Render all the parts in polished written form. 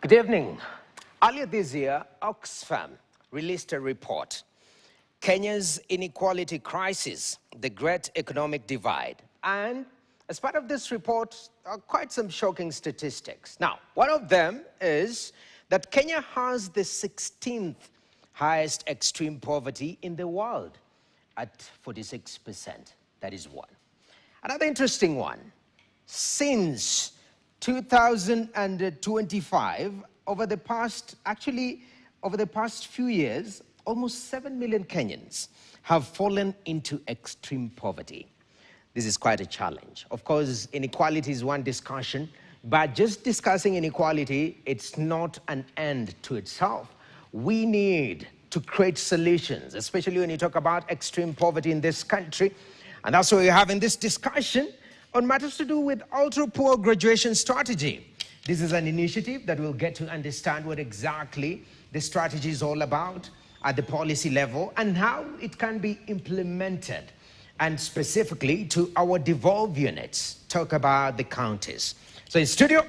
Good evening. Earlier this year, Oxfam released a report, Kenya's Inequality Crisis, the Great Economic Divide. And as part of this report, quite some shocking statistics. Now, one of them is that Kenya has the 16th highest extreme poverty in the world at 46%. That is one. Another interesting one, since 2025, over the past few years, almost 7 million Kenyans have fallen into extreme poverty. This is quite a challenge. Of course, inequality is one discussion, but just discussing inequality, it's not an end to itself. We need to create solutions, especially when you talk about extreme poverty in this country. And that's why we're having this discussion on matters to do with ultra-poor graduation strategy. This is an initiative that we'll get to understand what exactly the strategy is all about at the policy level and how it can be implemented. And specifically to our devolved units, talk about the counties. So in studio,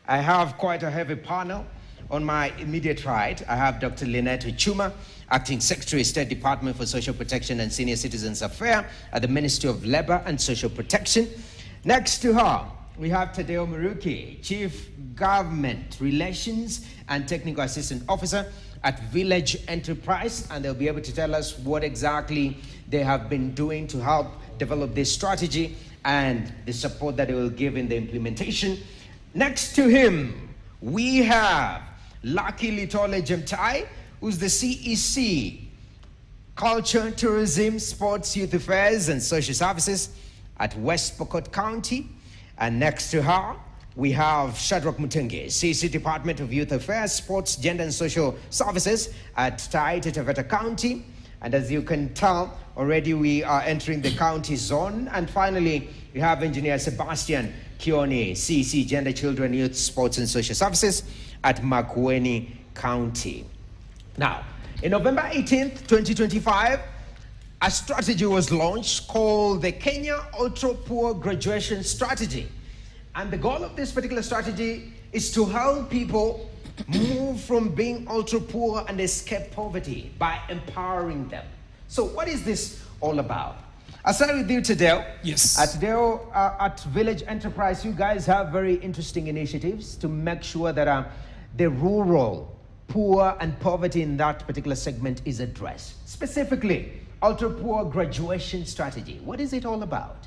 I have quite a heavy panel. On my immediate right, I have Dr. Lynette Chuma, Acting Secretary, State Department for Social Protection and Senior Citizens Affairs at the Ministry of Labor and Social Protection. Next to her, we have Tadeo Maruki, Chief Government Relations and Technical Assistant Officer at Village Enterprise, and they'll be able to tell us what exactly they have been doing to help develop this strategy and the support that they will give in the implementation. Next to him, we have Lucky Litole Jemtai, who's the CEC, Culture, Tourism, Sports, Youth Affairs, and Social Services at West Pokot County. And next to her, we have Shadrach Mutungi, CEC, Department of Youth Affairs, Sports, Gender, and Social Services at Taita Taveta County. And as you can tell, already we are entering the county zone. And finally, we have Engineer Sebastian Kioni, CEC, Gender, Children, Youth, Sports, and Social Services at Makueni County. Now, in November 18th, 2025, a strategy was launched called the Kenya Ultra Poor Graduation Strategy. And the goal of this particular strategy is to help people move from being ultra poor and escape poverty by empowering them. So what is this all about? I'll start with you, Tadeo. Yes. At Village Enterprise, you guys have very interesting initiatives to make sure that the rural, poor, and poverty in that particular segment is addressed. Specifically, ultra-poor graduation strategy. What is it all about?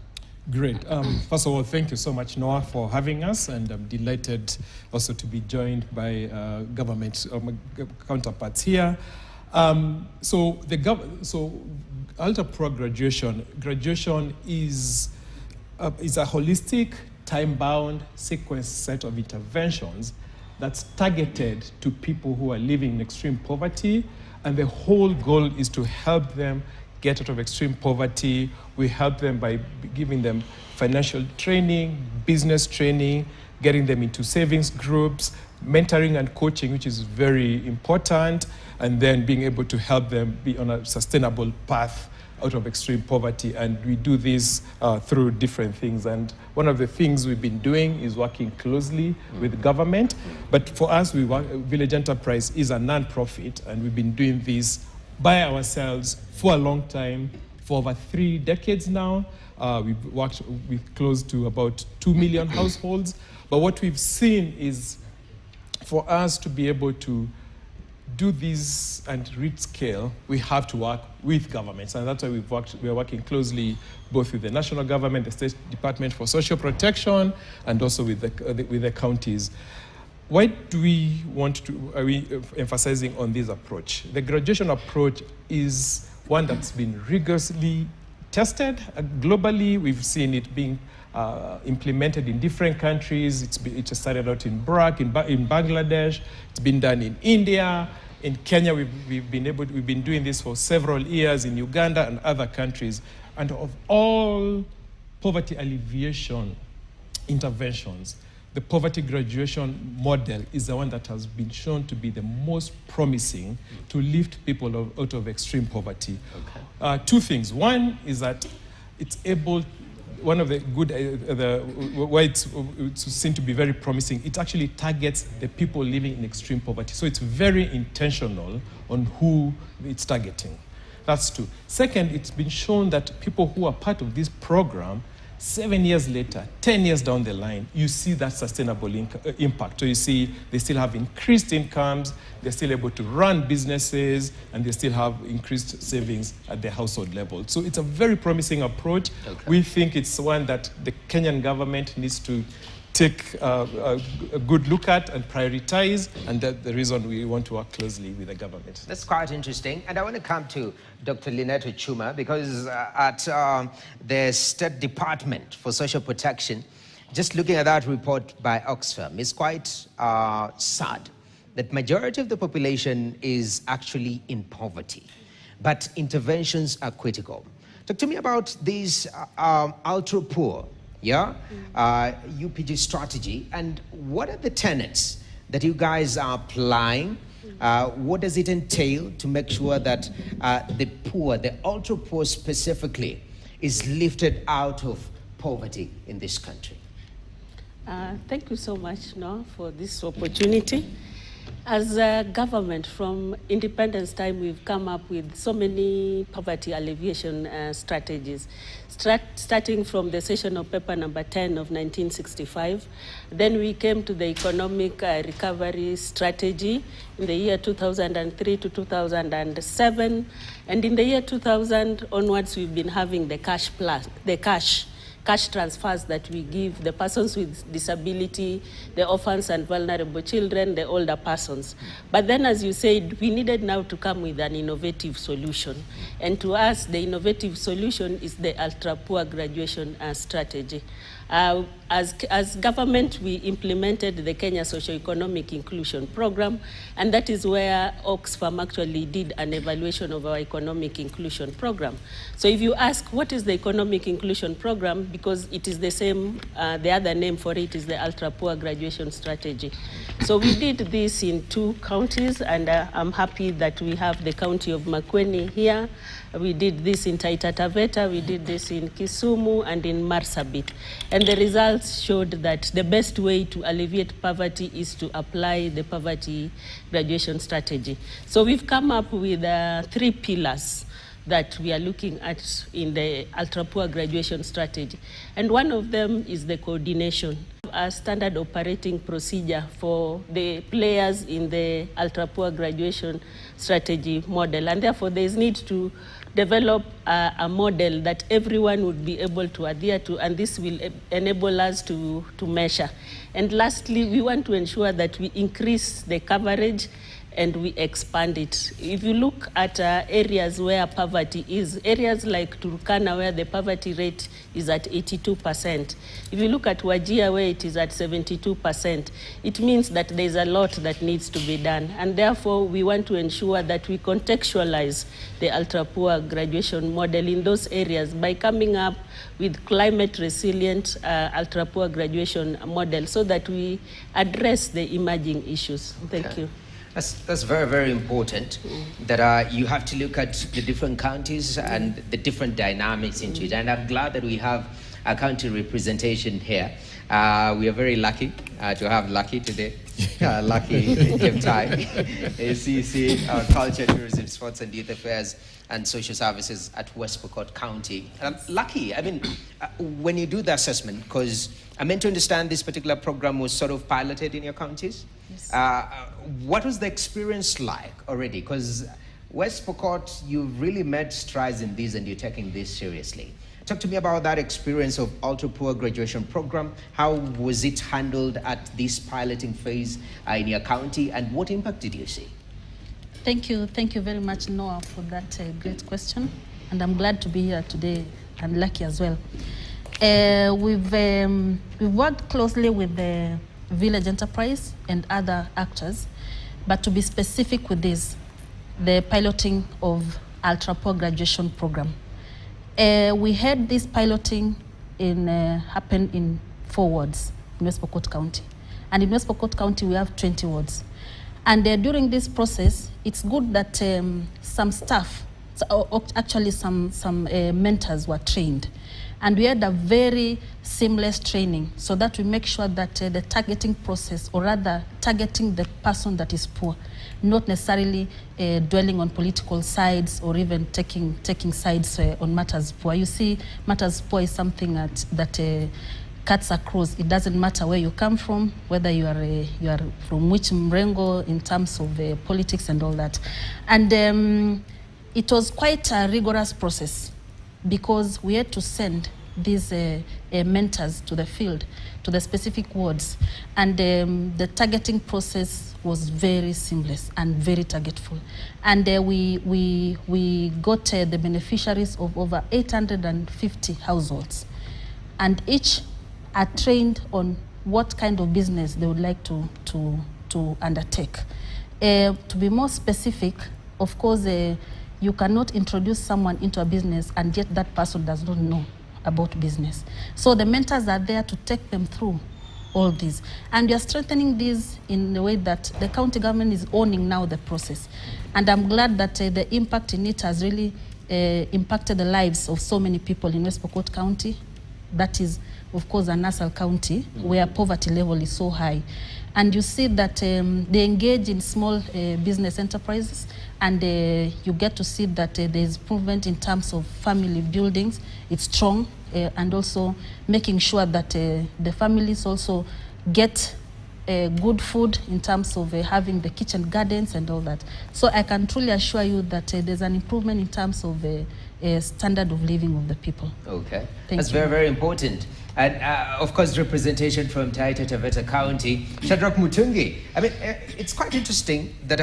Great. First of all, thank you so much, Noah, for having us, and I'm delighted also to be joined by government counterparts here. So ultra-poor graduation is a holistic, time-bound, sequence set of interventions that's targeted to people who are living in extreme poverty, and the whole goal is to help them get out of extreme poverty. We help them by giving them financial training, business training, getting them into savings groups, mentoring and coaching, which is very important, and then being able to help them be on a sustainable path out of extreme poverty. And we do this through different things. And one of the things we've been doing is working closely with government. But for us, Village Enterprise is a non-profit, and we've been doing this by ourselves for a long time, for over 3 decades now. We've worked with close to about 2 million households. But what we've seen is for us to be able to do this and reach scale, we have to work with governments. And that's why we are working closely both with the national government, the State Department for Social Protection, and also with the counties. Why are we emphasizing on this approach? The graduation approach is one that's been rigorously tested globally. We've seen it being implemented in different countries. It started out in Bangladesh. It's been done in India. In Kenya, we've been doing this for several years, in Uganda and other countries. And of all poverty alleviation interventions, the poverty graduation model is the one that has been shown to be the most promising to lift people out of extreme poverty. Okay. 2 things. One is that it's able one of the good, why it's seen to be very promising, it actually targets the people living in extreme poverty. So it's very intentional on who it's targeting. That's two. Second, it's been shown that people who are part of this program, 7 years later, 10 years down the line, you see that sustainable impact. So you see they still have increased incomes, they're still able to run businesses, and they still have increased savings at the household level. So it's a very promising approach. Okay. We think it's one that the Kenyan government needs to take a good look at and prioritize, and that's the reason we want to work closely with the government. That's quite interesting. And I want to come to Dr. Lynette Chuma, because at the State Department for Social Protection, just looking at that report by Oxfam, it's quite sad that majority of the population is actually in poverty, but interventions are critical. Talk to me about these ultra-poor, UPG strategy, and what are the tenets that you guys are applying? What does it entail to make sure that the poor, the ultra poor specifically, is lifted out of poverty in this country? Thank you so much, Noah, for this opportunity. As a government, from independence time, we've come up with so many poverty alleviation strategies, starting from the sessional paper number 10 of 1965. Then we came to the economic recovery strategy in the year 2003 to 2007. And in the year 2000 onwards, we've been having the cash transfers that we give the persons with disability, the orphans and vulnerable children, the older persons. But then, as you said, we needed now to come with an innovative solution. And to us, the innovative solution is the ultra-poor graduation strategy. As government, we implemented the Kenya Socio-Economic Inclusion Program, and that is where Oxfam actually did an evaluation of our economic inclusion program. So if you ask, what is the economic inclusion program? Because it is the same, the other name for it is the ultra-poor graduation strategy. So we did this in 2 counties, and I'm happy that we have the county of Makueni here. We did this in Taita Taveta, we did this in Kisumu, and in Marsabit. And the results showed that the best way to alleviate poverty is to apply the poverty graduation strategy. So we've come up with 3 pillars that we are looking at in the ultra-poor graduation strategy. And one of them is the coordination, a standard operating procedure for the players in the ultra-poor graduation strategy model. And therefore, there is need to develop a model that everyone would be able to adhere to, and this will enable us to measure. And lastly, we want to ensure that we increase the coverage and we expand it. If you look at areas where poverty is, areas like Turkana, where the poverty rate is at 82%. If you look at Wajir, where it is at 72%, it means that there's a lot that needs to be done. And therefore, we want to ensure that we contextualize the ultra-poor graduation model in those areas by coming up with climate-resilient ultra-poor graduation model so that we address the emerging issues. Thank you. That's very, very important, that you have to look at the different counties and the different dynamics into it. And I'm glad that we have a county representation here. We are very lucky to have Lucky today. Lucky Jemtai, ACC, Culture, Tourism, Sports and Youth Affairs and Social Services at West Pokot County. Lucky, I mean, when you do the assessment, because I meant to understand this particular program was sort of piloted in your counties. Yes. What was the experience like already? Because West Pokot, you've really made strides in this and you're taking this seriously. Talk to me about that experience of ultra-poor graduation program. How was it handled at this piloting phase in your county, and what impact did you see? Thank you very much, Noah, for that great question. And I'm glad to be here today, and Lucky as well. We've worked closely with the Village Enterprise and other actors, but to be specific with this, the piloting of ultra-poor graduation program. We had this piloting happen in 4 wards in West Pokot County. And in West Pokot County, we have 20 wards. And during this process, it's good that some staff, actually some mentors were trained. And we had a very seamless training so that we make sure that the targeting process, or rather targeting the person that is poor, not necessarily dwelling on political sides or even taking sides on matters poor. You see, matters poor is something that cuts across. It doesn't matter where you come from, whether you are from which mrengo in terms of politics and all that. And it was quite a rigorous process, because we had to send these mentors to the field, to the specific wards, and the targeting process was very seamless and very targetful. And we got the beneficiaries of over 850 households, and each are trained on what kind of business they would like to undertake. To be more specific, of course, you cannot introduce someone into a business and yet that person does not know about business. So the mentors are there to take them through all this. And we are strengthening this in the way that the county government is owning now the process. And I'm glad that the impact in it has really impacted the lives of so many people in West Pokot County. That is, of course, a Nassau County, where poverty level is so high. And you see that they engage in small business enterprises, and you get to see that there's improvement in terms of family buildings. It's strong, and also making sure that the families also get good food in terms of having the kitchen gardens and all that. So I can truly assure you that there's an improvement in terms of standard of living of the people. Okay, Thank that's you. very, very important. And of course, representation from Taita Taveta County. Shadrach Mutungi, I mean, it's quite interesting that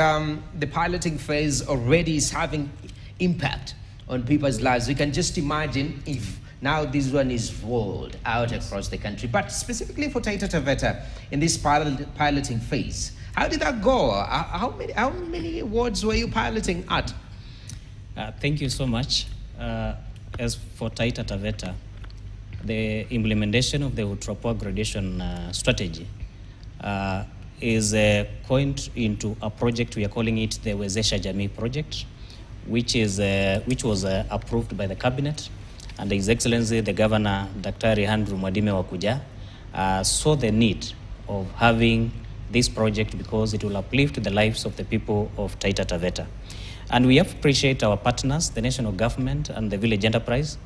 the piloting phase already is having impact on people's lives. We can just imagine if now this one is rolled out across the country. But specifically for Taita Taveta, in this piloting phase, how did that go? How many wards were you piloting at? Thank you so much. As for Taita Taveta, the implementation of the Utrapoa gradation strategy is coined into a project. We are calling it the Wezesha Jamii project, which was approved by the cabinet, and His Excellency the Governor, Dr. Andrew Mwadime Wakuja, saw the need of having this project because it will uplift the lives of the people of Taita Taveta. And we appreciate our partners, the national government and the village enterprise,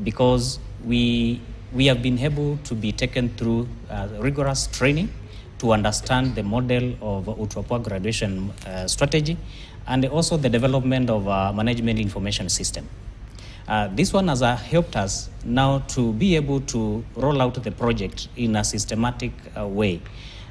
because we have been able to be taken through rigorous training to understand the model of Utrapoa graduation strategy, and also the development of a management information system. This one has helped us now to be able to roll out the project in a systematic way.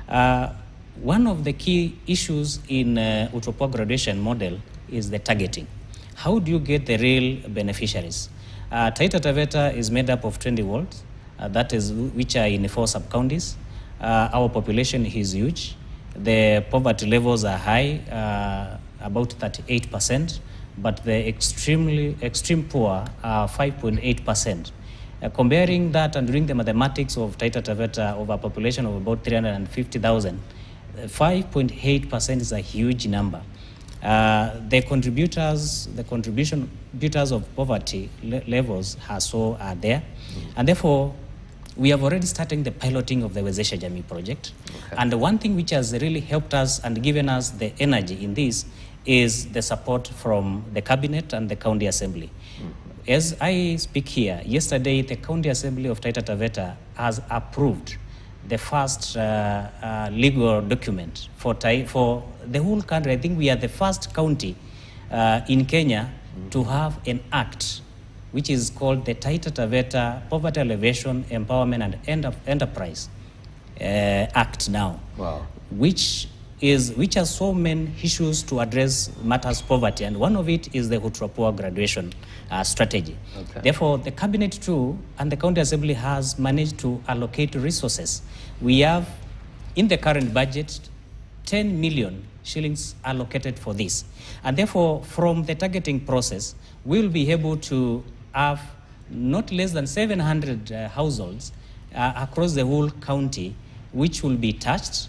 One of the key issues in Utrapoa graduation model is the targeting. How do you get the real beneficiaries? Taita Taveta is made up of 20 wards, which are in 4 sub-counties. Our population is huge. The poverty levels are high, about 38%, but the extreme poor are 5.8%. Comparing that and doing the mathematics of Taita Taveta of a population of about 350,000, 5.8% is a huge number. The contributors of poverty levels are there, and therefore we have already started the piloting of the Wezesha Jamii project. Okay. And the one thing which has really helped us and given us the energy in this is the support from the cabinet and the county assembly. As I speak here, yesterday the county assembly of Taita Taveta has approved the first legal document for the whole country. I think we are the first county in Kenya to have an act which is called the Taita Taveta Poverty Alleviation, Empowerment and Enterprise Act now. Wow. Which has so many issues to address matters poverty, and one of it is the Utrapoa graduation strategy. Okay. Therefore, the cabinet too and the county assembly has managed to allocate resources. We have, in the current budget, 10 million shillings allocated for this. And therefore, from the targeting process, we'll be able to have not less than 700 households across the whole county, which will be touched.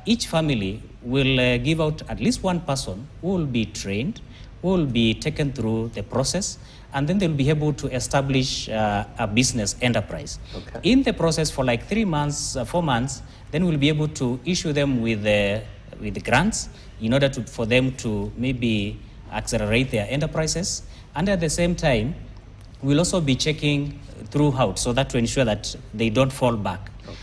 Each family will give out at least one person who will be trained, will be taken through the process, and then they'll be able to establish a business enterprise. Okay. In the process for like 3 months, 4 months, then we'll be able to issue them with the grants in order for them to maybe accelerate their enterprises. And at the same time, we'll also be checking throughout so that to ensure that they don't fall back. Okay.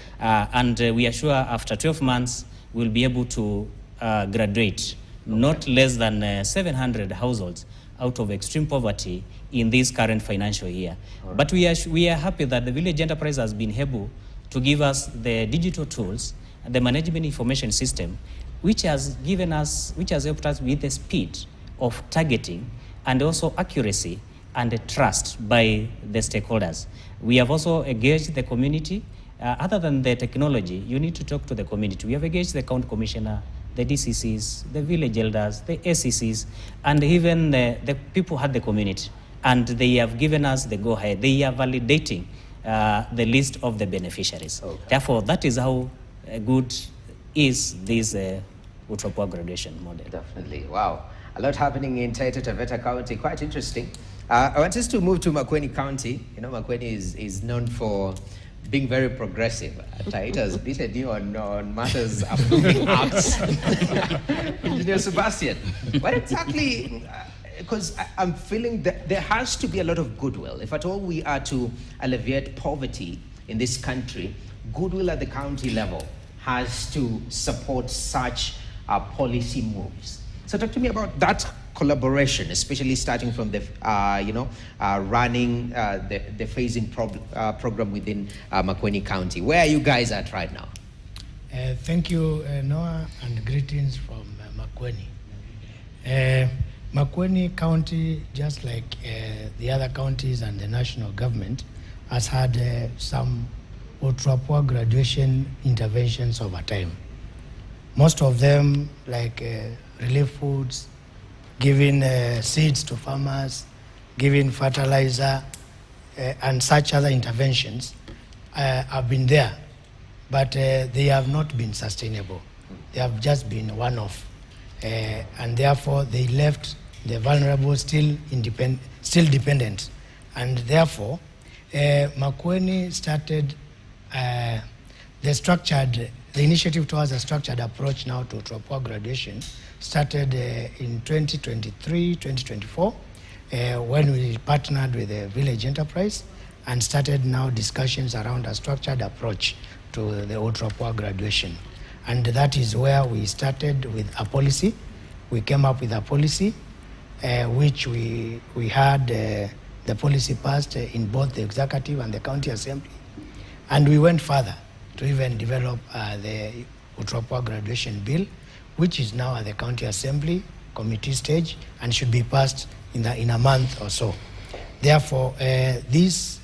And we are sure after 12 months, we'll be able to graduate not less than 700 households out of extreme poverty in this current financial year. Right. But we are happy that the Village Enterprise has been able to give us the digital tools, the management information system, which has helped us with the speed of targeting and also accuracy and the trust by the stakeholders. We have also engaged the community. Other than the technology, you need to talk to the community. We have engaged the county commissioner, the DCCs, the village elders, the SCCs, and even the people at the community. And they have given us the go-ahead. They are validating the list of the beneficiaries. Okay. Therefore, that is how good is this Utropoa graduation model. Definitely. Wow. A lot happening in Taita Taveta County. Quite interesting. I want us to move to Makueni County. You know, Makueni is known for being very progressive. Taita has beaten you on matters approving acts. Engineer Sebastian, what exactly, because I'm feeling that there has to be a lot of goodwill. If at all we are to alleviate poverty in this country, goodwill at the county level has to support such policy moves. So talk to me about that collaboration, especially starting from the, running the phasing program within Makueni County. Where are you guys at right now? Thank you, Noah, and greetings from Makueni. Makueni County, just like the other counties and the national government, has had some Utropoa graduation interventions over time. Most of them, like relief foods, giving seeds to farmers, giving fertilizer, and such other interventions have been there, but they have not been sustainable. They have just been one-off, and therefore they left the vulnerable still dependent, and therefore Makueni started the initiative towards a structured approach now to Utropoa graduation started in 2023, 2024, when we partnered with the Village Enterprise and started now discussions around a structured approach to the Utropoa graduation. And that is where we started with a policy. We came up with a policy, which we had the policy passed in both the executive and the county assembly. And we went further to even develop the Utropoa graduation bill, which is now at the county assembly committee stage and should be passed in a month or so. Therefore, this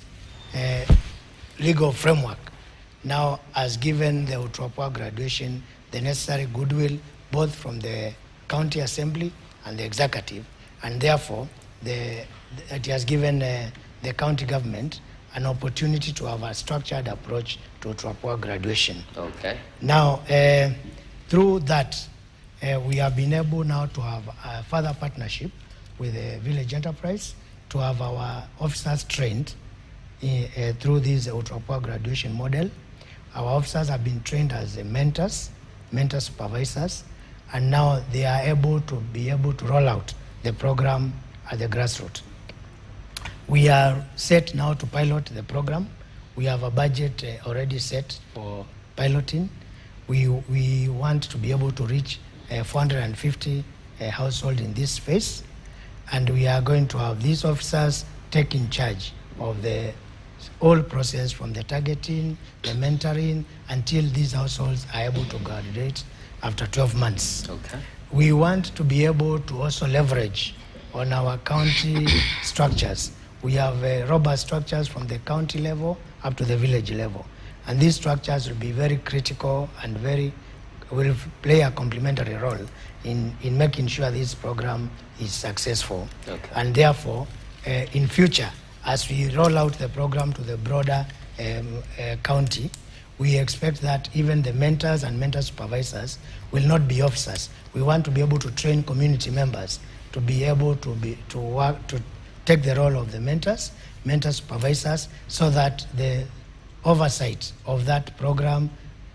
legal framework now has given the Utropoa graduation the necessary goodwill, both from the county assembly and the executive, and therefore it has given the county government an opportunity to have a structured approach to Utropoa graduation. Okay. Now, through that, we have been able now to have a further partnership with the Village Enterprise to have our officers trained through this Utropoa graduation model. Our officers have been trained as mentors, mentor supervisors, and now they are able to roll out the program at the grassroots. We are set now to pilot the program. We have a budget already set for piloting. We want to be able to reach 450 households in this phase, and we are going to have these officers taking charge of the whole process from the targeting, the mentoring, until these households are able to graduate after 12 months. Okay. We want to be able to also leverage on our county structures. We have robust structures from the county level up to the village level. And these structures will be very critical and will play a complementary role in making sure this program is successful. Okay. And therefore, in future, as we roll out the program to the broader county, we expect that even the mentors and mentor supervisors will not be officers. We want to be able to train community members to be able to work, to take the role of the mentors, mentor supervisors, so that the oversight of that program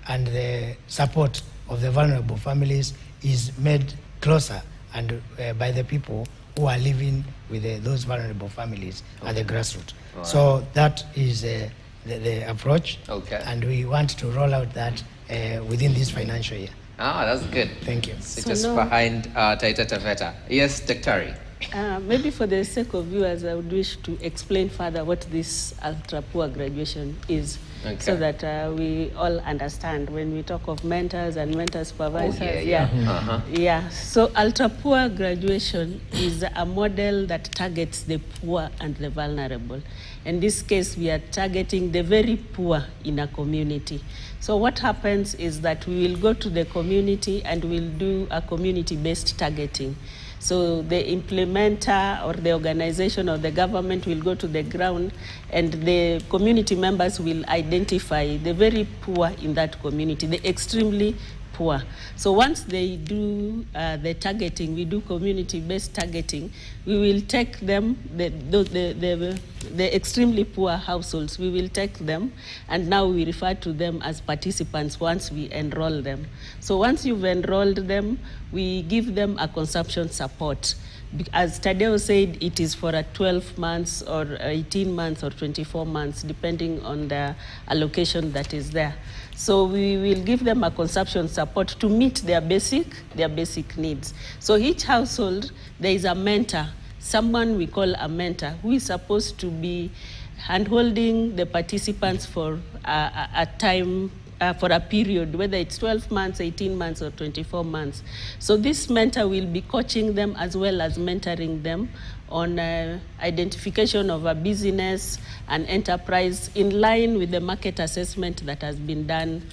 and the support of the vulnerable families is made closer and by the people who are living with those vulnerable families at the grassroots. Right. So that is the approach, and we want to roll out that within this financial year. Ah, that's good. Thank you. So just behind Taita Taveta. Yes, Dr. Maybe for the sake of viewers, I would wish to explain further what this ultra-poor graduation is, so that we all understand when we talk of mentors and mentor supervisors. So ultra-poor graduation is a model that targets the poor and the vulnerable. In this case, we are targeting the very poor in a community. So what happens is that we will go to the community and we'll do a community-based targeting. So the implementer or the organization or the government will go to the ground, and the community members will identify the very poor in that community, the extremely poor. So once they do the targeting, we do community-based targeting, we will take them, the extremely poor households, we will take them, and now we refer to them as participants once we enroll them. So once you've enrolled them, we give them a consumption support. As Tadeo said, it is for a 12 months or 18 months or 24 months, depending on the allocation that is there. So we will give them a consumption support to meet their basic needs. So each household, there is a mentor, someone we call a mentor, who is supposed to be handholding the participants for a time, for a period, whether it's 12 months, 18 months, or 24 months. So this mentor will be coaching them as well as mentoring them on identification of a business and enterprise in line with the market assessment that has been done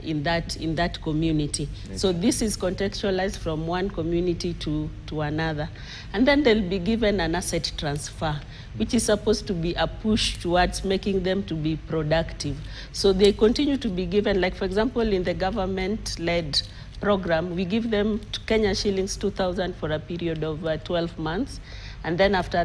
in that community. Okay. So this is contextualized from one community to another. And then they'll be given an asset transfer, which is supposed to be a push towards making them to be productive. So they continue to be given, like for example, in the government-led program, we give them Kenya shillings 2,000 for a period of 12 months. And then after,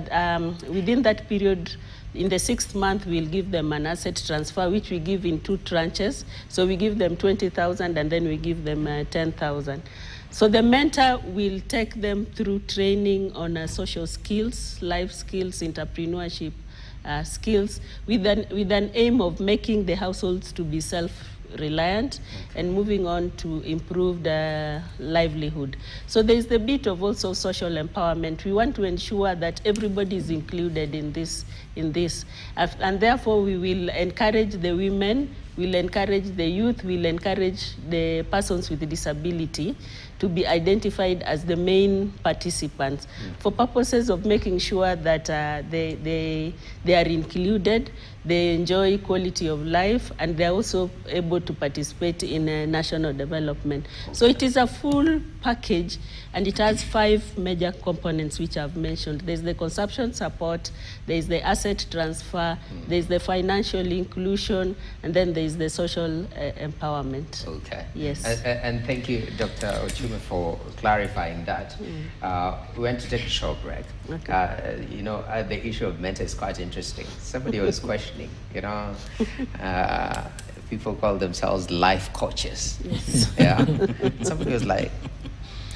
within that period, in the 6th month, we'll give them an asset transfer, which we give in 2 tranches. So we give them 20,000 and then we give them 10,000. So the mentor will take them through training on social skills, life skills, entrepreneurship skills, with an aim of making the households to be self-reliant and moving on to improved livelihood. So there's the bit of also social empowerment. We want to ensure that everybody is included in this. And therefore we will encourage the women, we'll encourage the youth, we'll encourage the persons with disability to be identified as the main participants for purposes of making sure that they are included, they enjoy quality of life, and they're also able to participate in national development. So it is a full package, and it has 5 major components which I've mentioned. There's the consumption support, there's the asset transfer, there's the financial inclusion, and then there's the social empowerment. Okay. Yes. And thank you, Dr. Ochume, for clarifying that. We went to take a short break. Okay. The issue of mentor is quite interesting. Somebody was questioning, people call themselves life coaches. Yes. Yeah. Somebody was like,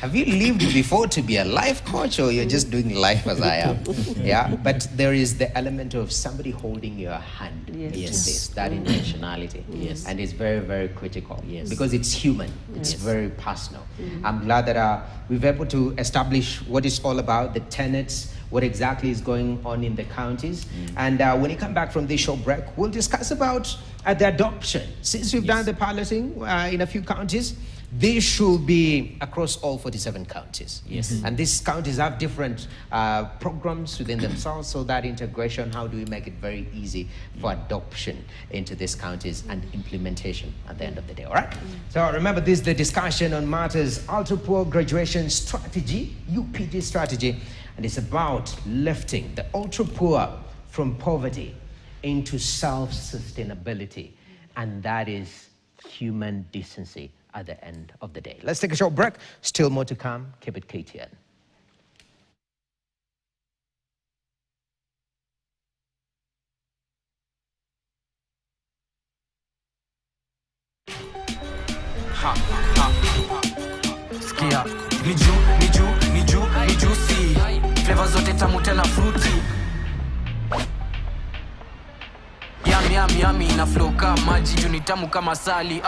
have you lived before to be a life coach, or you're just doing life as I am? Yeah, but there is the element of somebody holding your hand. Yes. That intentionality. Yes. And it's very, very critical. Yes. Because it's human. It's very personal. I'm glad that we've been able to establish what it's all about, the tenets, what exactly is going on in the counties. And when you come back from this short break, we'll discuss about the adoption. Since we've done the piloting in a few counties, this should be across all 47 counties. Yes. And these counties have different programs within themselves, so that integration, how do we make it very easy for adoption into these counties and implementation at the end of the day, all right? So remember, this is the discussion on matters ultra-poor graduation strategy, UPG strategy, and it's about lifting the ultra-poor from poverty into self-sustainability, and that is human decency at the end of the day. Let's take a short break. Still more to come. Keep it KTN. Skia, ni juicy. Flavor zote tamu tena fruity. Yummy na flow kama maji, juu ni tamu kama sali.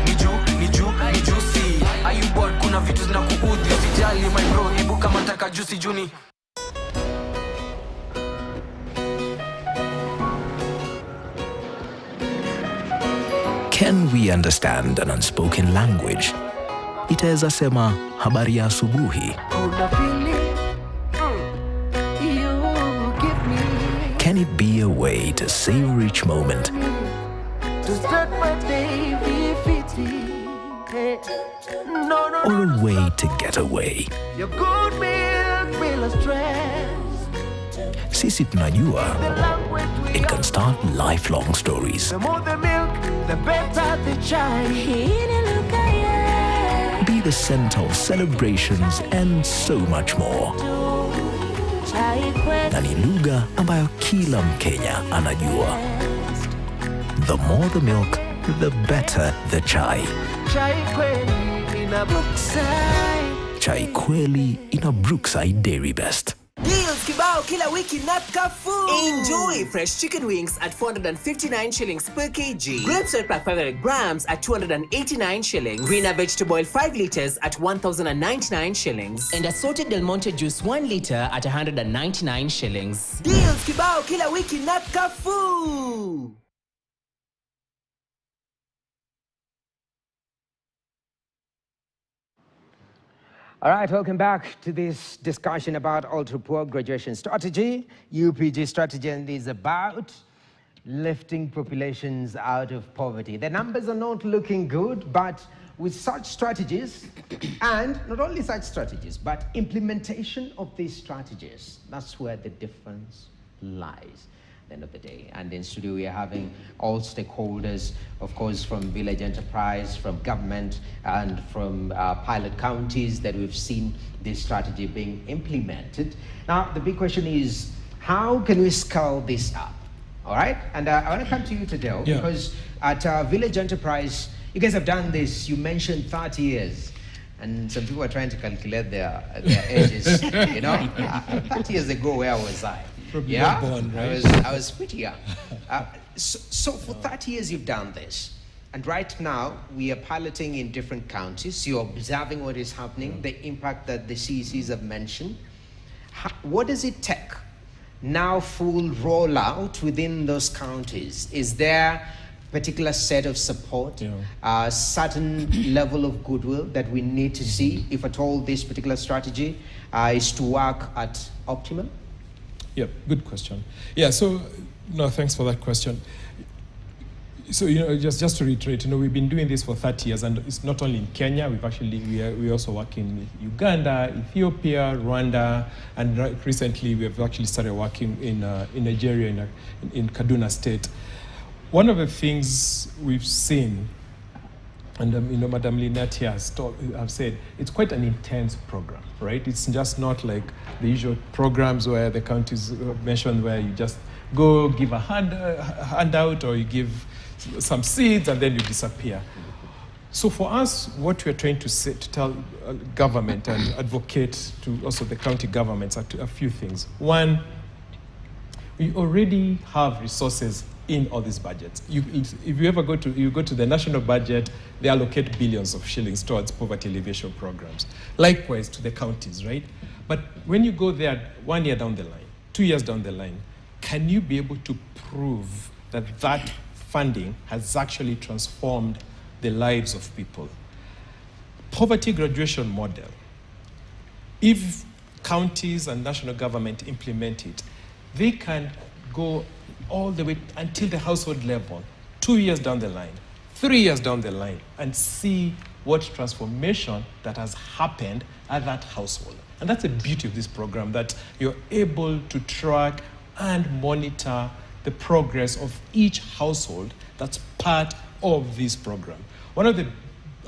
Ni juicy. Are you bored? Kuna vitu zinakuudhi, usijali my bro, hebu kama taka juicy juni. Can we understand an unspoken language? Itaweza sema habari ya asubuhi. Can it be a way to savor each moment? Or a way to get away? Sisi tunajua it can start lifelong stories. The more the milk, the better the chai. Be the center of celebrations and so much more. Na ni lugha ambayo kila Mkenya anajua. The more the milk, the better the chai. Chai kweli ina Brookside. Chai kweli ina Brookside Dairy Best. Deals kibao kila wiki na Carrefour. Enjoy fresh chicken wings at 459 shillings per kg. Grape soy pack 500 grams at 289 shillings. Green vegetable oil 5 liters at 1,099 shillings. And assorted Del Monte juice 1 liter at 199 shillings. Deals kibao kila wiki na Carrefour. All right, welcome back to this discussion about ultra-poor graduation strategy. UPG strategy, and is about lifting populations out of poverty. The numbers are not looking good, but with such strategies, and not only such strategies, but implementation of these strategies, that's where the difference lies. At the end of the day. And in studio we are having all stakeholders, of course, from village enterprise, from government, and from pilot counties that we've seen this strategy being implemented. Now the big question is, how can we scale this up? All right, and I want to come to you today, because at village enterprise you guys have done this. You mentioned 30 years. And some people are trying to calculate their ages. You know, 30 years ago, where was I? Yeah, born, right? I was pretty young. So for 30 years you've done this, and right now we are piloting in different counties. You're observing what is happening, the impact that the CECs have mentioned. What does it take now? Full rollout within those counties? Is there a particular set of support, a certain level of goodwill that we need to see, if at all this particular strategy is to work at optimum? Yeah, good question. Yeah, so, no, thanks for that question. So, just to reiterate, we've been doing this for 30 years, and it's not only in Kenya. We also work in Uganda, Ethiopia, Rwanda, and recently we have actually started working in Nigeria, in Kaduna State. One of the things we've seen, and Madam Lynette here have said, it's quite an intense program, right? It's just not like the usual programs where the counties mentioned, where you just go give a handout, or you give some seeds and then you disappear. So for us, what we're trying to tell government and advocate to also the county governments are a few things. One, we already have resources in all these budgets. If you ever go to the national budget, they allocate billions of shillings towards poverty alleviation programs. Likewise to the counties, right? But when you go there 1 year down the line, 2 years down the line, can you be able to prove that that funding has actually transformed the lives of people? Poverty graduation model, if counties and national government implement it, they can go all the way until the household level, 2 years down the line, 3 years down the line, and see what transformation that has happened at that household. And that's the beauty of this program, that you're able to track and monitor the progress of each household that's part of this program. One of the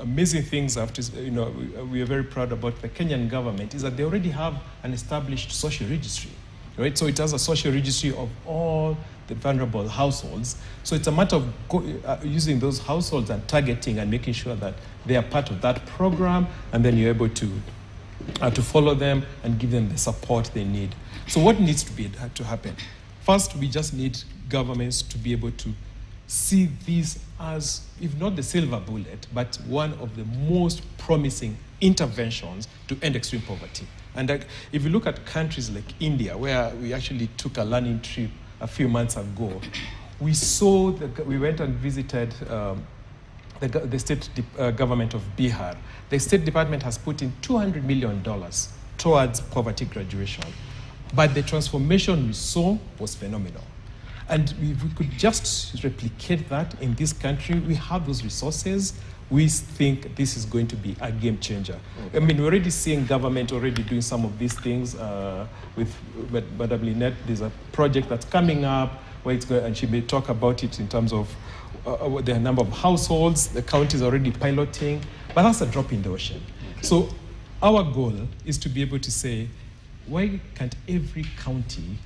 amazing things we are very proud about the Kenyan government is that they already have an established social registry, right? So it has a social registry of all the vulnerable households. So it's a matter of using those households and targeting and making sure that they are part of that program, and then you're able to follow them and give them the support they need. So what needs to happen? First, we just need governments to be able to see this as, if not the silver bullet, but one of the most promising interventions to end extreme poverty. And if you look at countries like India, where we actually took a learning trip a few months ago, we went and visited the state government of Bihar. The State Department has put in $200 million towards poverty graduation. But the transformation we saw was phenomenal. And if we could just replicate that in this country, we have those resources, we think this is going to be a game changer. I mean, we're already seeing government already doing some of these things with Madam Lynette. There's a project that's coming up where it's going, and she may talk about it in terms of the number of households, the county is already piloting, but that's a drop in the ocean. So our goal is to be able to say, why can't every county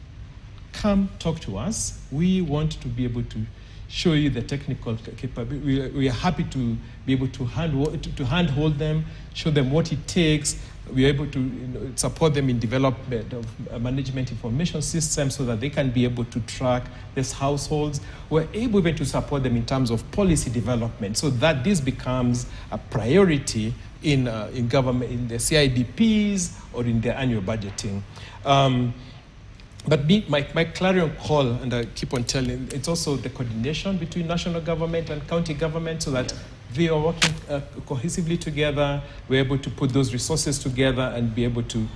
come talk to us? We want to be able to show you the technical capability. We are happy to be able to handhold them, show them what it takes. We are able to support them in development of management information systems so that they can be able to track these households. We're able even to support them in terms of policy development so that this becomes a priority in government, in the CIDPs or in their annual budgeting. But my clarion call, and I keep on telling, it's also the coordination between national government and county government so that they are working cohesively together. We're able to put those resources together and be able to,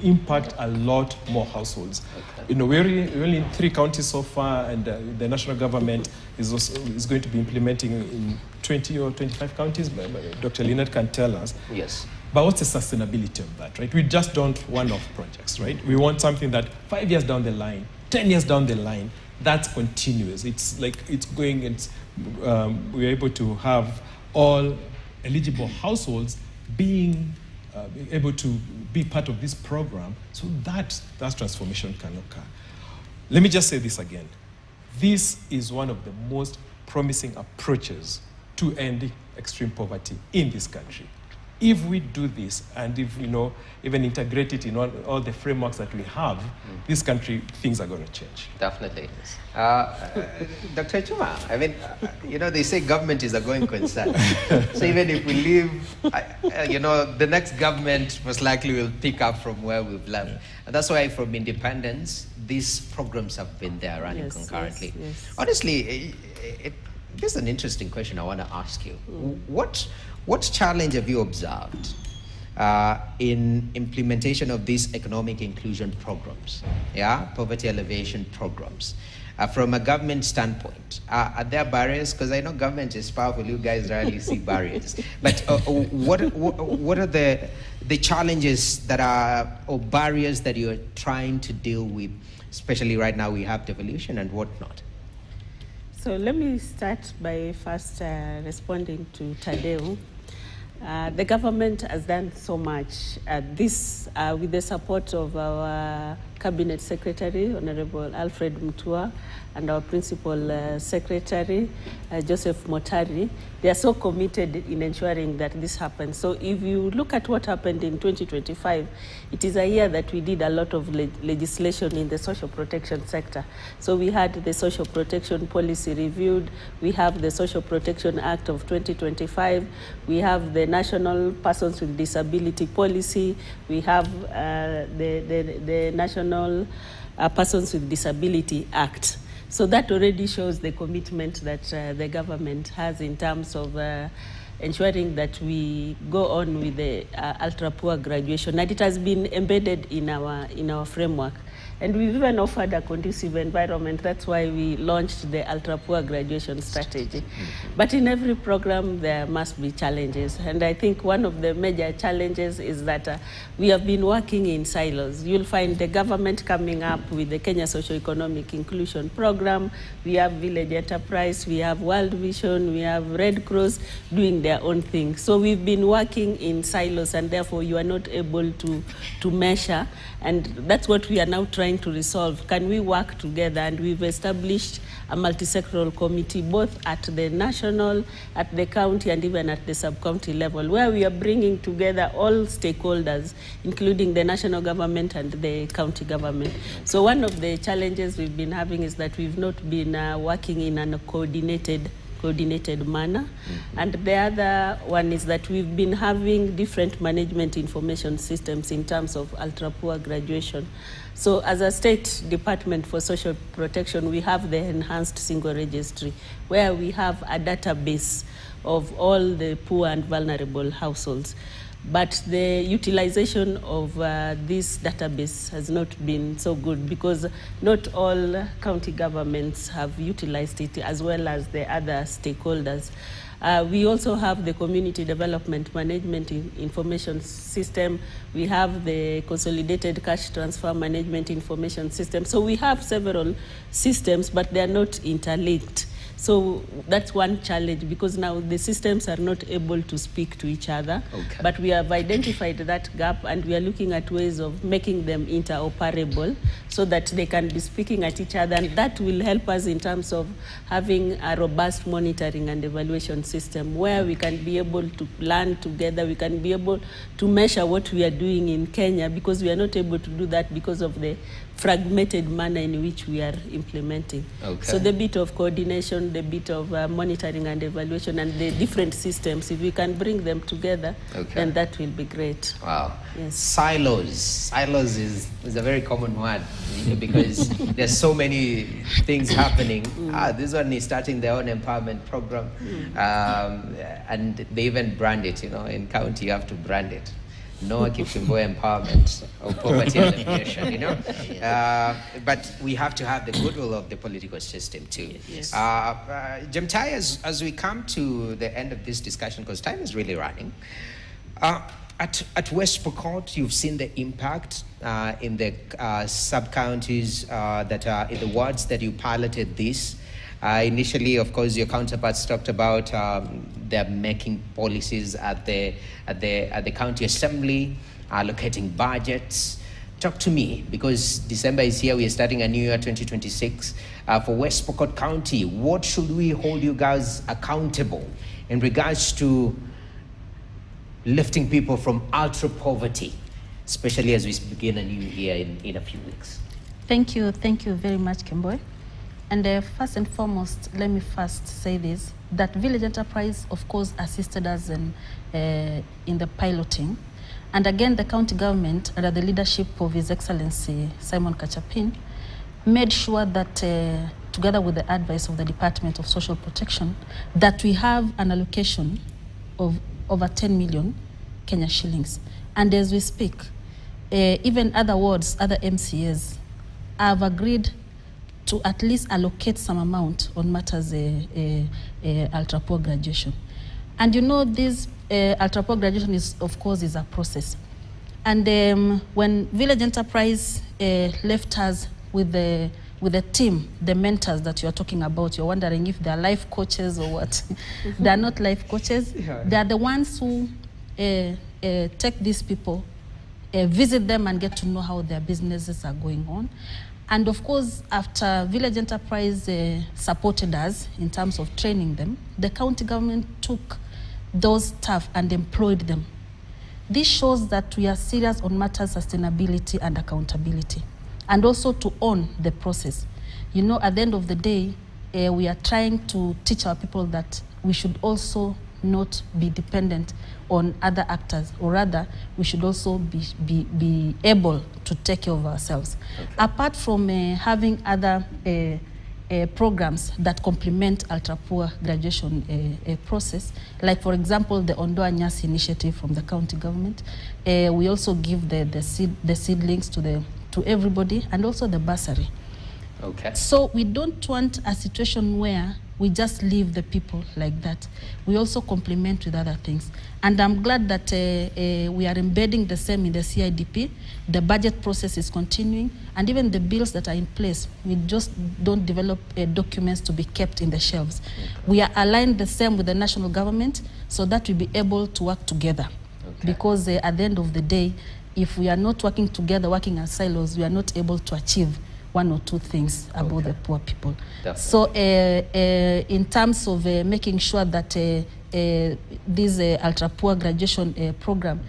impact a lot more households. Okay. We're only in 3 counties so far, and the national government is going to be implementing in 20 or 25 counties. Dr. Lynette can tell us. Yes. But what's the sustainability of that, right? We just don't one-off projects, right? We want something that 5 years down the line, 10 years down the line, that's continuous. It's like it's going, we're able to have all eligible households being able to be part of this program so that transformation can occur. Let me just say this again. This is one of the most promising approaches to ending extreme poverty in this country. If we do this, and if even integrate it in all the frameworks that we have, this country, things are going to change. Definitely. Dr. Chuma, I mean, they say government is a going concern. So even if we leave, the next government most likely will pick up from where we've left. And that's why from independence, these programs have been there running concurrently. Yes. Honestly, this is an interesting question I want to ask you. What challenge have you observed in implementation of these economic inclusion programs, poverty elevation programs? From a government standpoint, are there barriers? Because I know government is powerful, you guys rarely see barriers. But what are the challenges that are, or barriers that you're trying to deal with, especially right now we have devolution and whatnot? So let me start by first responding to Tadeu. The government has done so much. This, with the support of our Cabinet Secretary, Honorable Alfred Mutua, and our Principal Secretary, Joseph Motari, they are so committed in ensuring that this happens. So if you look at what happened in 2025, it is a year that we did a lot of legislation in the social protection sector. So we had the social protection policy reviewed, we have the Social Protection Act of 2025, we have the National Persons with Disability Policy, we have the National Persons with Disability Act. So that already shows the commitment that the government has in terms of ensuring that we go on with the ultra-poor graduation, and it has been embedded in our framework. And we've even offered a conducive environment. That's why we launched the ultra-poor graduation strategy. But in every program, there must be challenges. And I think one of the major challenges is that we have been working in silos. You'll find the government coming up with the Kenya Socio-Economic Inclusion Program. We have Village Enterprise, we have World Vision, we have Red Cross doing their own thing. So we've been working in silos, and therefore you are not able to measure. And that's what we are now trying to resolve. Can we work together? And we've established a multi-sectoral committee, both at the national, at the county, and even at the sub-county level, where we are bringing together all stakeholders, including the national government and the county government. So one of the challenges we've been having is that we've not been working in a coordinated manner. And the other one is that we've been having different management information systems in terms of ultra-poor graduation. So as a State Department for Social Protection, we have the enhanced single registry, where we have a database of all the poor and vulnerable households. But the utilization of this database has not been so good, because not all county governments have utilized it, as well as the other stakeholders. We also have the Community Development Management Information System. We have the Consolidated Cash Transfer Management Information System. So we have several systems, but they are not interlinked. So that's one challenge, because now the systems are not able to speak to each other. Okay. But we have identified that gap, and we are looking at ways of making them interoperable so that they can be speaking at each other. And that will help us in terms of having a robust monitoring and evaluation system, where we can be able to learn together. We can be able to measure what we are doing in Kenya, because we are not able to do that because of the fragmented manner in which we are implementing. Okay. So the bit of coordination, the bit of monitoring and evaluation, and the different systems, if we can bring them together, then that will be great. Wow. Yes. Silos is a very common word, because there's so many things happening. This one is starting their own empowerment program, and they even brand it. In county you have to brand it. Noah Kipchumboy Empowerment or Poverty Alleviation, but we have to have the goodwill of the political system too. Yes. Jemtai, as we come to the end of this discussion, because time is really running, at West Pokot, you've seen the impact in the sub-counties that are in the wards that you piloted this. Initially, of course, your counterparts talked about they're making policies at the county assembly, allocating budgets. Talk to me, because December is here, we are starting a new year, 2026. For West Pokot County, what should we hold you guys accountable in regards to lifting people from ultra poverty, especially as we begin a new year in a few weeks? Thank you very much, Kimboy. And first and foremost, let me first say this, that Village Enterprise, of course, assisted us in the piloting. And again, the county government, under the leadership of His Excellency Simon Kachapin, made sure that, together with the advice of the Department of Social Protection, that we have an allocation of over 10 million Kenya shillings. And as we speak, even other wards, other MCAs have agreed to at least allocate some amount on matters ultra-poor graduation. And this ultra-poor graduation is, of course, is a process. And when Village Enterprise left us with the team, the mentors that you're talking about, you're wondering if they're life coaches or what. They're not life coaches. Yeah. They're the ones who take these people, visit them and get to know how their businesses are going on. And of course, after Village Enterprise supported us in terms of training them, the county government took those staff and employed them. This shows that we are serious on matters sustainability and accountability, and also to own the process. At the end of the day, we are trying to teach our people that we should also not be dependent on other actors, or rather, we should also be able to take care of ourselves. Okay. Apart from having other programs that complement ultra-poor graduation process, like for example, the Ondoa Nyasi initiative from the county government, we also give the seedlings to everybody, and also the bursary. Okay. So we don't want a situation where we just leave the people like that. We also complement with other things. And I'm glad that we are embedding the same in the CIDP. The budget process is continuing, and even the bills that are in place, we just don't develop documents to be kept in the shelves. Okay. We are aligned the same with the national government so that we be able to work together. Okay. Because at the end of the day, if we are not working together, working as silos, we are not able to achieve one or two things about the poor people. Definitely. So in terms of making sure that this ultra-poor graduation program,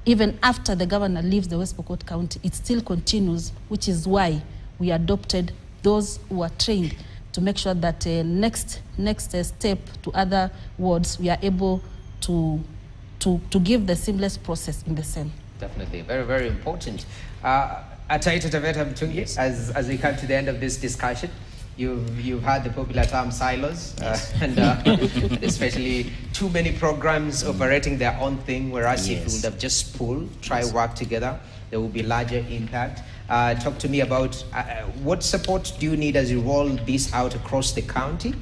even after the governor leaves the West Pokot County, it still continues, which is why we adopted those who are trained to make sure that next step to other wards, we are able to give the seamless process in the same. Definitely, very, very important. Taita Taveta Mtungi, Yes. as we come to the end of this discussion, you've heard the popular term silos, and especially too many programs operating their own thing, whereas if you would have just pooled, work together, there will be larger impact. Talk to me about what support do you need as you roll this out across the county?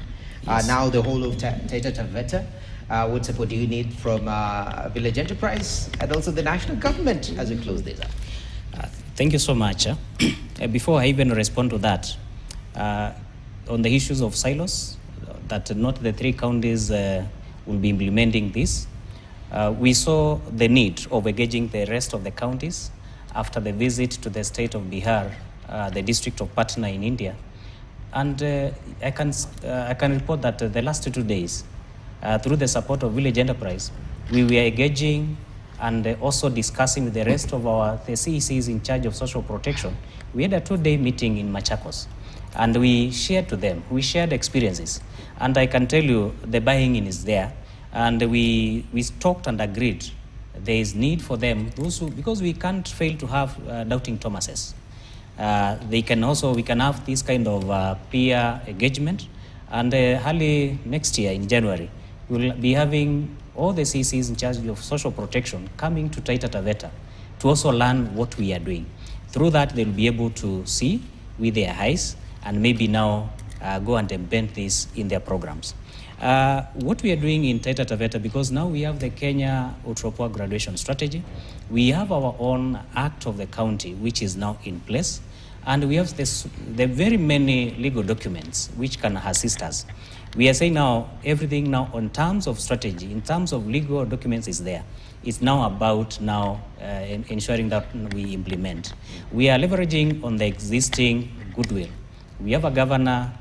Now the whole of Taita Taveta. What support do you need from Village Enterprise and also the national government as we close this up? Thank you so much. Before I even respond to that, on the issues of silos, that not the 3 counties will be implementing this, we saw the need of engaging the rest of the counties after the visit to the state of Bihar, the district of Patna in India. And I can report that the last 2 days, through the support of Village Enterprise, we were engaging and also discussing with the rest of the CECs in charge of social protection. We had a 2-day meeting in Machakos, and we shared to them, we shared experiences. And I can tell you the buying in is there. And we talked and agreed there is need for them, because we can't fail to have doubting Thomases. We can have this kind of peer engagement. And early next year in January, we'll be having all the CCs in charge of social protection coming to Taita Taveta to also learn what we are doing. Through that, they'll be able to see with their eyes and maybe now go and embed this in their programs. What we are doing in Taita Taveta, because now we have the Kenya ultra-poor graduation strategy, we have our own act of the county, which is now in place, and we have the very many legal documents which can assist us. We are saying now, everything now on terms of strategy, in terms of legal documents is there. It's now about ensuring that we implement. We are leveraging on the existing goodwill. We have a governor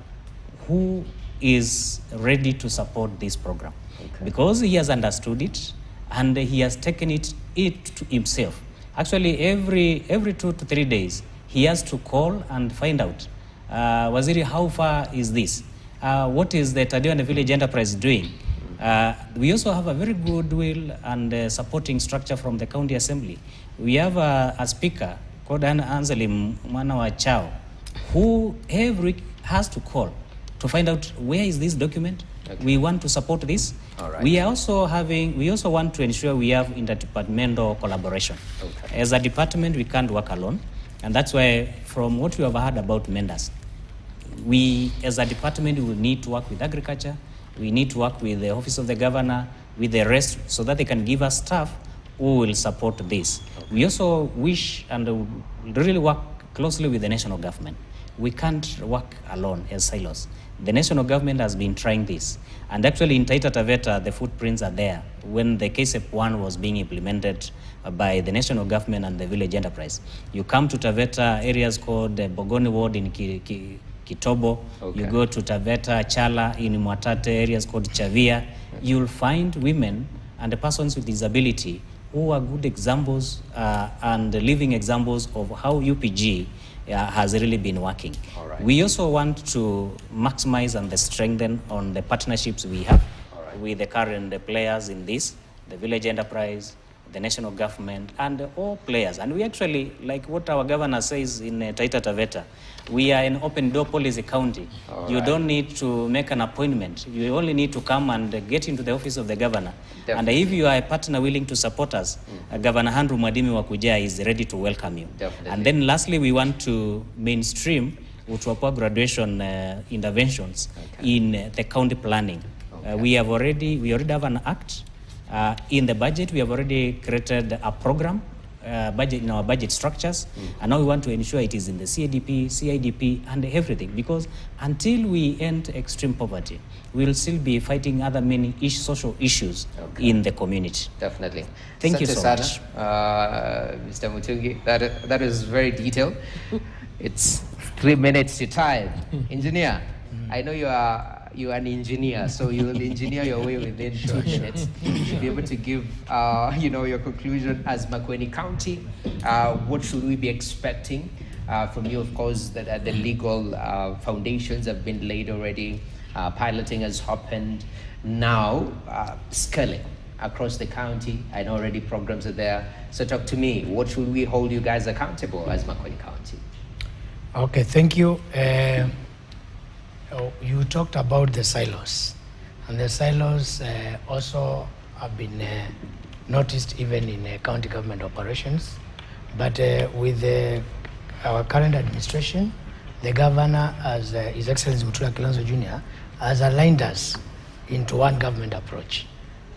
who is ready to support this program because he has understood it and he has taken it to himself. Actually, every 2 to 3 days, he has to call and find out, Waziri, how far is this? What is the Tadeo and the Village Enterprise doing? We also have a very good will and supporting structure from the County Assembly. We have a speaker called Anzali Manawa Chao, who every week has to call to find out where is this document. We want to support this. Right. We also want to ensure we have interdepartmental collaboration. As a department, we can't work alone. And that's why, from what we have heard about Mendas, we as a department will need to work with agriculture, we need to work with the office of the governor, with the rest, so that they can give us staff who will support this. We also wish and really work closely with the national government. We can't work alone as silos. The national government has been trying this. And actually in Taita Taveta, the footprints are there. When the KSEP 1 was being implemented by the national government and the Village Enterprise, you come to Taveta, areas called Bogoni Ward in Kitobo. You go to Taveta, Chala in Mwatate, areas called Chavia. You'll find women and persons with disability who are good examples and living examples of how UPG has really been working. We also want to maximize and strengthen on the partnerships we have with the current players in this, the Village Enterprise, the national government, and all players. And we actually, like what our governor says in Taita Taveta, we are an open door policy county. You don't need to make an appointment. You only need to come and get into the office of the governor. And if you are a partner willing to support us, Governor Andrew Mwadimi Wakuja is ready to welcome you. And then lastly, we want to mainstream ultra-poor graduation interventions in the county planning. We already have an act. In the budget, we have already created a program budget in our budget structures, and now we want to ensure it is in the CADP, CIDP, and everything. Because until we end extreme poverty, we'll still be fighting other many social issues in the community. Definitely. Thank you so much, Mr. Mutungi. That is very detailed. It's 3 minutes to time. Engineer, I know you're an engineer, so you'll engineer your way within 2 minutes to be able to give, your conclusion as Makueni County. What should we be expecting from you? Of course, that the legal foundations have been laid already. Piloting has happened. Now, scaling across the county. I know already programs are there. So talk to me. What should we hold you guys accountable as Makueni County? Okay, thank you. You talked about the silos, and the silos also have been noticed even in county government operations. But with our current administration, the governor, as His Excellency Mutula Kilonzo Jr., has aligned us into one government approach.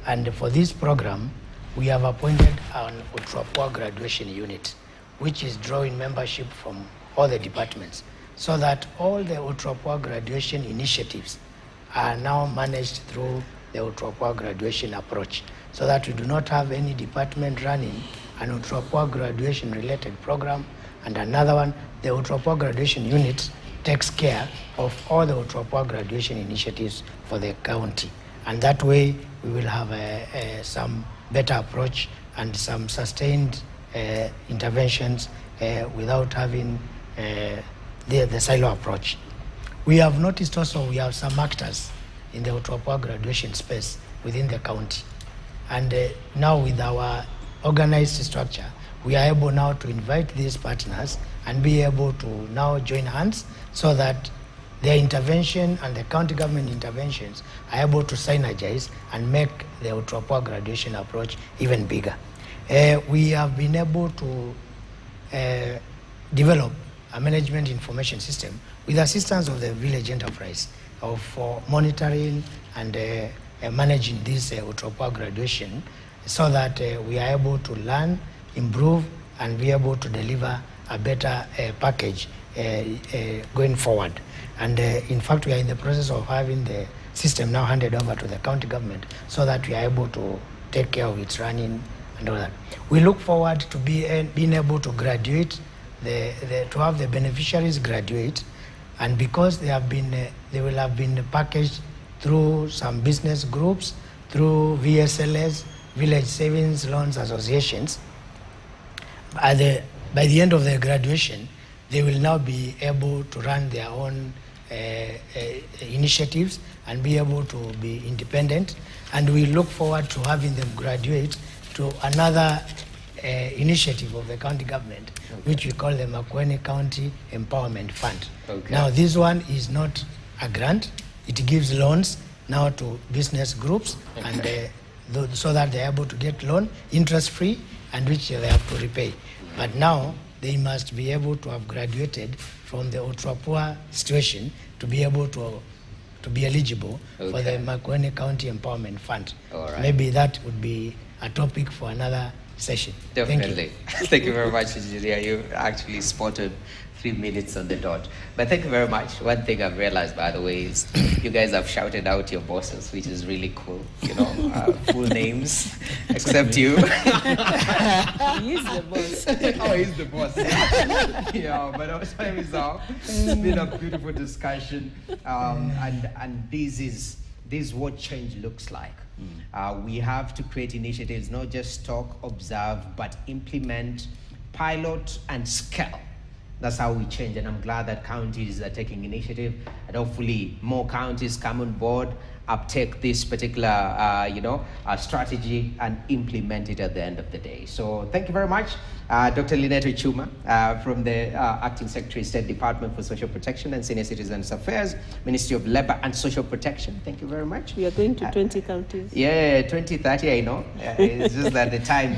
And for this program, we have appointed an Utrapua graduation unit, which is drawing membership from all the departments, so that all the Utrapua graduation initiatives are now managed through the Utrapua graduation approach, so that we do not have any department running an Utrapua graduation related program and another one. The Utrapua graduation unit takes care of all the Utrapua graduation initiatives for the county. And that way we will have some better approach and some sustained interventions without having the silo approach. We have noticed also we have some actors in the Utrapua graduation space within the county. And now with our organized structure, we are able now to invite these partners and be able to now join hands so that their intervention and the county government interventions are able to synergize and make the Utrapua graduation approach even bigger. We have been able to develop a management information system with assistance of the village enterprise for monitoring and managing this Utrapua graduation, so that we are able to learn, improve, and be able to deliver a better package going forward. And in fact, we are in the process of having the system now handed over to the county government so that we are able to take care of its running and all that. We look forward to being able to graduate, to have the beneficiaries graduate, and because they will have been packaged through some business groups, through VSLS, Village Savings Loans Associations. By the end of their graduation, they will now be able to run their own initiatives and be able to be independent. And we look forward to having them graduate to another initiative of the county government, which we call the Makueni County Empowerment Fund. Now, this one is not a grant. It gives loans now to business groups, and so that they're able to get loan interest-free, and which they have to repay. But now they must be able to have graduated from the Utrapua situation to be able to be eligible for the Makueni County Empowerment Fund. Maybe that would be a topic for another session. Definitely. Thank you very much, Engineer. You actually spotted 3 minutes on the dot. But thank you very much. One thing I've realized, by the way, is you guys have shouted out your bosses, which is really cool. Full names, except you. He is the boss. Oh, he's the boss. Yeah, but our time is up. It's been a beautiful discussion. And this is what change looks like. We have to create initiatives, not just talk, observe, but implement, pilot, and scale. That's how we change, and I'm glad that counties are taking initiative, and hopefully more counties come on board, uptake this particular, strategy and implement it at the end of the day. So thank you very much. Dr. Lynette Chuma from the Acting Secretary, State Department for Social Protection and Senior Citizens Affairs, Ministry of Labor and Social Protection. Thank you very much. We are going to 20 counties. Yeah, 2030, I know. It's just that the time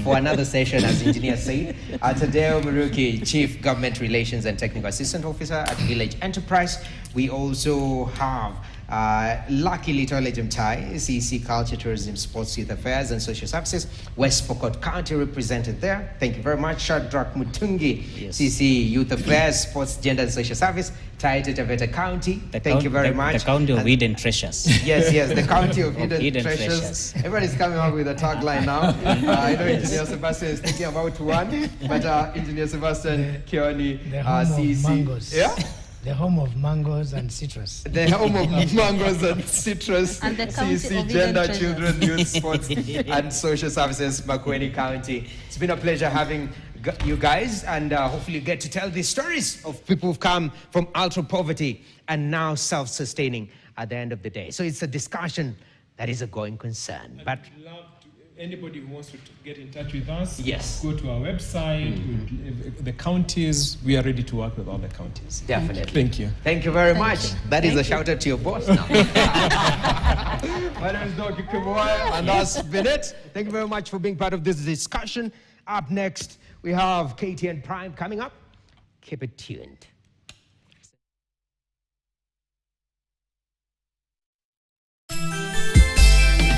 for another session, as engineer said. Tadeo Muruki, Chief Government Relations and Technical Assistant Officer at Village Enterprise. We also have Lucky Little Ejimtai, CEC Culture, Tourism, Sports, Youth Affairs and Social Services, West Pokot County represented there. Thank you very much. Shadrach Mutungi, CEC Youth Affairs, Sports, Gender and Social Service, Taita Taveta County. Thank you very much. The County of Hidden Treasures. Yes, the County of Hidden Treasures. Everybody's coming up with a tagline now. I know Engineer Sebastian is thinking about one, but Engineer Sebastian Kioni, CEC. Yeah? The home of mangoes and citrus. The home of mangoes and citrus. And the CEC Gender, Children, Youth, Sports and Social Services, Makueni County. It's been a pleasure having you guys, and hopefully you get to tell these stories of people who've come from ultra poverty and now self-sustaining at the end of the day. So it's a discussion that is a going concern. But anybody who wants to get in touch with us, yes, go to our website. The counties, we are ready to work with all the counties. Definitely. Thank you. Thank you very much. That is a shout out to your boss now. My name is Doki Kiboy, and that's been it. Thank you very much for being part of this discussion. Up next, we have KTN Prime coming up. Keep it tuned.